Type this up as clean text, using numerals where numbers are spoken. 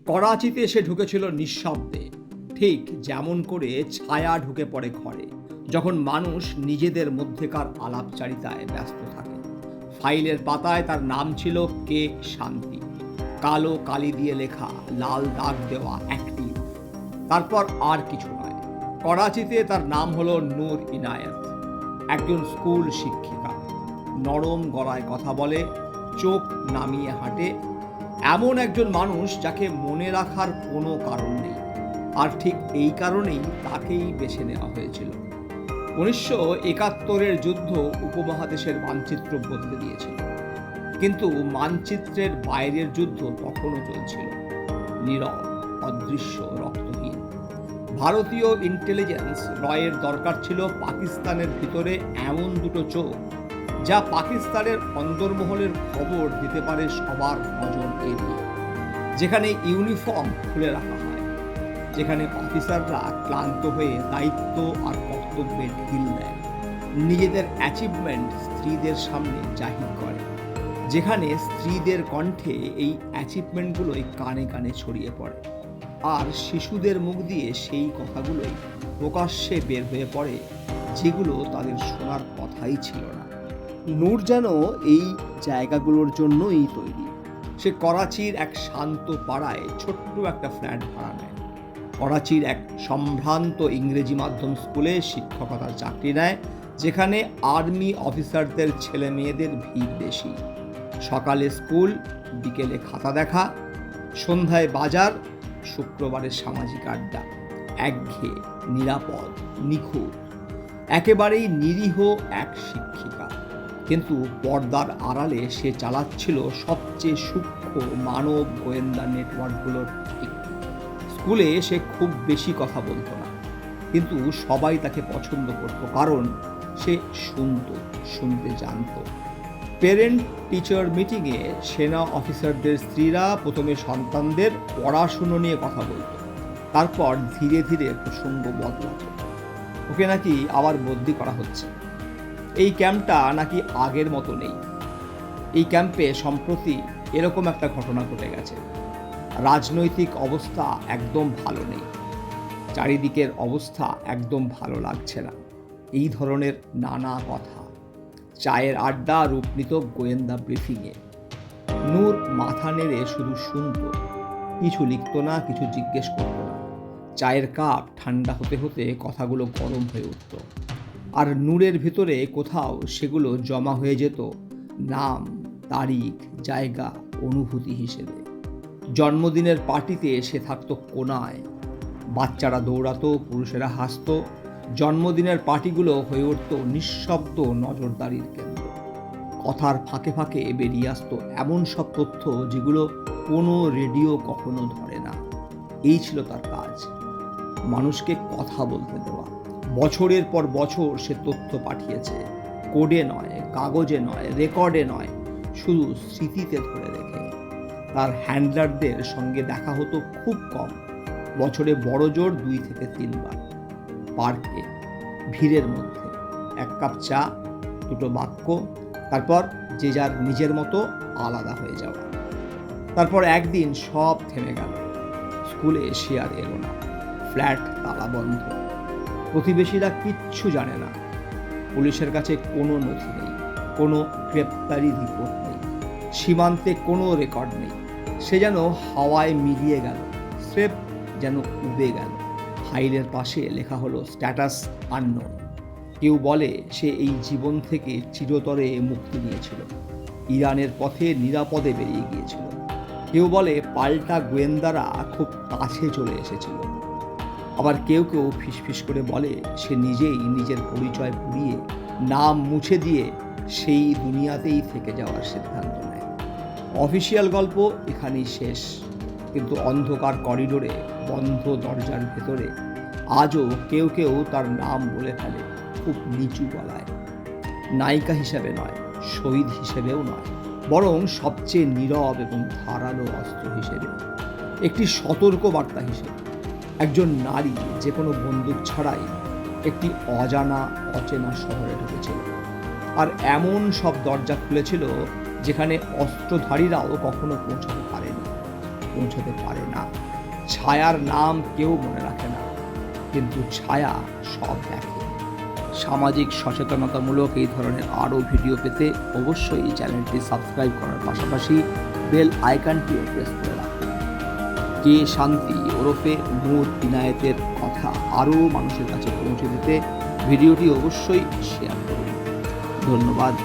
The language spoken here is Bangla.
করাচিতে সে ঢুকেছিল নিঃশব্দে, ঠিক যেমন করে ছায়া ঢুকে পড়ে ঘরে যখন মানুষ নিজেদের মধ্যেকার আলাপচারিতায় ব্যস্ত থাকে। ফাইলের পাতায় তার নাম ছিল কে শান্তি, কালো কালি দিয়ে লেখা, লাল দাগ দেওয়া অ্যাক্টিভ। তারপর আর কিছু নয়। করাচিতে তার নাম হলো নূর ইনায়েত, একজন স্কুল শিক্ষিকা। নরম গলায় কথা বলে, চোখ নামিয়ে হাঁটে, এমন একজন মানুষ যাকে মনে রাখার কোনো কারণ নেই। আর ঠিক এই কারণেই তাকেই বেছে নেওয়া হয়েছিল। 1971-এর যুদ্ধ উপমহাদেশের মানচিত্র বদলে দিয়েছিল, কিন্তু মানচিত্রের বাইরের যুদ্ধ তখনও চলছিল, নীরব, অদৃশ্য, রক্তহীন। ভারতীয় ইন্টেলিজেন্স রয়ের দরকার ছিল পাকিস্তানের ভিতরে এমন দুটো চোখ যা পাকিস্তানের অন্দরমহলের খবর দিতে পারে সবার নজর এড়িয়ে। যেখানে ইউনিফর্ম খুলে রাখা হয়, যেখানে অফিসাররা ক্লান্ত হয়ে দায়িত্ব আর কর্তব্যে ঢিল দেয়, নিজেদের অ্যাচিভমেন্ট স্ত্রীদের সামনে জাহির করে, যেখানে স্ত্রীদের কণ্ঠে এই অ্যাচিভমেন্টগুলোই কানে কানে ছড়িয়ে পড়ে, আর শিশুদের মুখ দিয়ে সেই কথাগুলোই প্রকাশ্যে বের হয়ে পড়ে যেগুলো তাদের শোনার কথাই ছিল না। নূর যেন এই জায়গাগুলোর জন্যই তৈরি। সে করাচির এক শান্ত পাড়ায় ছোট্ট একটা ফ্ল্যাট ভাড়া নেয়। করাচির এক সম্ভ্রান্ত ইংরেজি মাধ্যম স্কুলে শিক্ষকতার চাকরি নেয়, যেখানে আর্মি অফিসারদের ছেলে মেয়েদের ভিড় বেশি। সকালে স্কুল, বিকেলে খাতা দেখা, সন্ধ্যায় বাজার, শুক্রবারের সামাজিক আড্ডা। একঘেয়ে, নিরাপদ, নিখুঁত, একেবারেই নিরীহ এক শিক্ষিকা। কিন্তু পর্দার আড়ালে সে চালাচ্ছিল সবচেয়ে সূক্ষ্ম মানব গোয়েন্দা নেটওয়ার্কগুলোর একটি। স্কুলে সে খুব বেশি কথা বলতো না, কিন্তু সবাই তাকে পছন্দ করত, কারণ সে শুনতে জানত। পেরেন্ট টিচার মিটিংয়ে সেনা অফিসারদের স্ত্রীরা প্রথমে সন্তানদের পড়াশুনো নিয়ে কথা বলত, তারপর ধীরে ধীরে প্রসঙ্গ বদলাত। ওকে নাকি আবার বদলি করা হচ্ছে, এই ক্যাম্পটা নাকি আগের মতো নেই। এই ক্যাম্পে সম্প্রতি এরকম একটা ঘটনা ঘটে গেছে, রাজনৈতিক অবস্থা একদম ভালো নেই, চারিদিকের অবস্থা একদম ভালো লাগছে না, এই ধরনের নানা কথা চায়ের আড্ডা রূপ নিত গোয়েন্দা ব্রিফিংয়ে। নূর মাথা নেড়ে শুধু শুনত, কিছু লিখত না, কিছু জিজ্ঞেস করত না। চায়ের কাপ ঠান্ডা হতে হতে কথাগুলো গরম হয়ে উঠত, আর নূরের ভিতরে কোথাও সেগুলো জমা হয়ে যেত নাম, তারিখ, জায়গা, অনুভূতি হিসেবে। জন্মদিনের পার্টিতে সে থাকতো কোনায়, বাচ্চারা দৌড়াতো, পুরুষেরা হাসতো, জন্মদিনের পার্টিগুলো হয়ে উঠত নিঃশব্দ নজরদারির কেন্দ্র। কথার ফাঁকে ফাঁকে বেরিয়ে আসতো এমন সব তথ্য যেগুলো কোনো রেডিও কখনো ধরে না। এই ছিল তার কাজ, মানুষকে কথা বলতে দেওয়া। বছরের পর বছর সে তথ্য পাঠিয়েছে, কোডে নয়, কাগজে নয়, রেকর্ডে নয়, শুধু স্মৃতিতে ধরে রেখে। তার হ্যান্ডলারদের সঙ্গে দেখা হতো খুব কম, বছরে বড় জোর 2 থেকে 3 বার। পার্কে, ভিড়ের মধ্যে, 1 কাপ চা, 2টো বাক্য, তারপর যে যার নিজের মতো আলাদা হয়ে যাওয়া। তারপর একদিন সব থেমে গেল। স্কুলে সে আর এলো না, ফ্ল্যাট তালা বন্ধ, প্রতিবেশীরা কিচ্ছু জানে না, পুলিশের কাছে কোনো নথি নেই, কোনো গ্রেপ্তারি রিপোর্ট নেই, সীমান্তে কোনো রেকর্ড নেই। সে যেন হাওয়ায় মিলিয়ে গেল, স্রেফ যেন উবে গেল। ফাইলের পাশে লেখা হলো স্ট্যাটাস আননোন। কেউ বলে সে এই জীবন থেকে চিরতরে মুক্তি নিয়েছিল, ইরানের পথে নিরাপদে বেরিয়ে গিয়েছিল। কেউ বলে পাল্টা গোয়েন্দারা খুব কাছে চলে এসেছিল। আবার কেউ কেউ ফিসফিস করে বলে সে নিজেই নিজের পরিচয় পুড়িয়ে, নাম মুছে দিয়ে সেই দুনিয়াতেই থেকে যাওয়ার সিদ্ধান্ত নেয়। অফিসিয়াল গল্প এখানেই শেষ, কিন্তু অন্ধকার করিডোরে, বন্ধ দরজার ভেতরে আজও কেউ কেউ তার নাম বলে ফেলে, খুব নিচু গলায়। নায়িকা হিসেবে নয়, শহীদ হিসেবেও নয়, বরং সবচেয়ে নীরব এবং ধারালো অস্ত্র হিসেবে, একটি সতর্ক বার্তা হিসেবে। একজন নারী যে কোনো বন্দুক ছাড়াই একটি অজানা, অচেনা শহরে ঢুকেছিল, আর এমন সব দরজা খুলেছিল যেখানে অস্ত্রধারীরাও কখনো পৌঁছাতে পারেনি। পৌঁছাতে পারে না। ছায়ার নাম কেউ মনে রাখে না, কিন্তু ছায়া সব দেখে। সামাজিক সচেতনতামূলক এই ধরনের আরও ভিডিও পেতে অবশ্যই এই চ্যানেলটি সাবস্ক্রাইব করার পাশাপাশি বেল আইকনটিও প্রেস করে রাখুন। কে শান্তি ওরফে নূর ইনায়েতের কথা আরও মানুষের কাছে পৌঁছে দিতে ভিডিওটি অবশ্যই শেয়ার করুন। ধন্যবাদ।